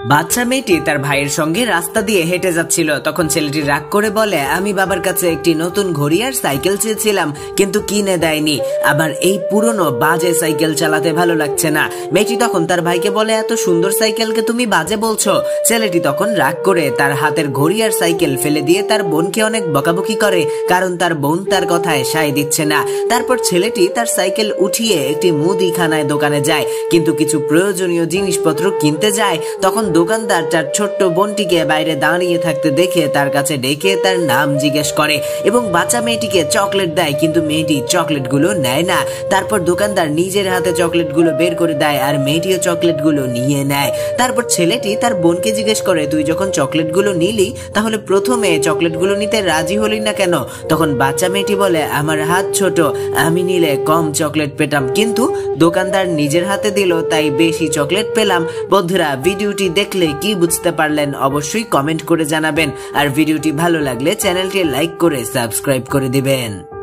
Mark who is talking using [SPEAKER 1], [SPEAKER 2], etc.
[SPEAKER 1] বাচ্চা মেয়েটি তার ভাইয়ের সঙ্গে রাস্তা দিয়ে হেঁটে যাচ্ছিল। তখন ছেলেটি রাগ করে বলে, আমি বাবার কাছে একটি নতুন ঘড়ি আর সাইকেল চেয়েছিলাম, কিন্তু কিনে দেয়নি। আবার এই পুরনো বাজে সাইকেল চালাতে ভালো লাগছে না। মেয়েটি তখন তার ভাইকে বলে, এত সুন্দর সাইকেলকে তুমি বাজে বলছো? ছেলেটি তখন রাগ করে তার হাতের ঘড়ি আর সাইকেল ফেলে দিয়ে তার বোনকে অনেক বকাবকি করে, কারণ তার বোন তার কথায় সায় দিচ্ছে না। তারপর ছেলেটি তার সাইকেল উঠিয়ে একটি মুদিখানায় দোকানে যায়, কিন্তু কিছু প্রয়োজনীয় জিনিসপত্র কিনতে যায়। তখন দোকানদার তার ছোট্ট বোনটিকে বাইরে দাঁড়িয়ে থাকতে দেখে তার কাছে ডেকে তার নাম জিজ্ঞেস করে এবং বাচ্চা মেয়েটিকে চকলেট দেয়, কিন্তু মেয়েটি চকলেটগুলো নেয় না। তারপর দোকানদার নিজের হাতে চকলেটগুলো বের করে দেয় আর মেয়েটিও চকলেটগুলো নিয়ে নেয়। তারপর ছেলেটি তার বোনকে জিজ্ঞেস করে, তুই যখন চকলেটগুলো নিলি তাহলে প্রথমে চকলেটগুলো নিতে রাজি হলি না কেন? তখন বাচ্চা মেয়েটি বলে, আমার হাত ছোট, আমি নিলে কম চকলেট পেতাম, কিন্তু দোকানদার নিজের হাতে দিল তাই বেশি চকলেট পেলাম। বন্ধুরা, ভিডিওটি দেখলে কি বুঝতে পারলেন অবশ্যই কমেন্ট করে জানাবেন, আর ভিডিওটি ভালো লাগলে চ্যানেলটি লাইক করে সাবস্ক্রাইব করে দিবেন।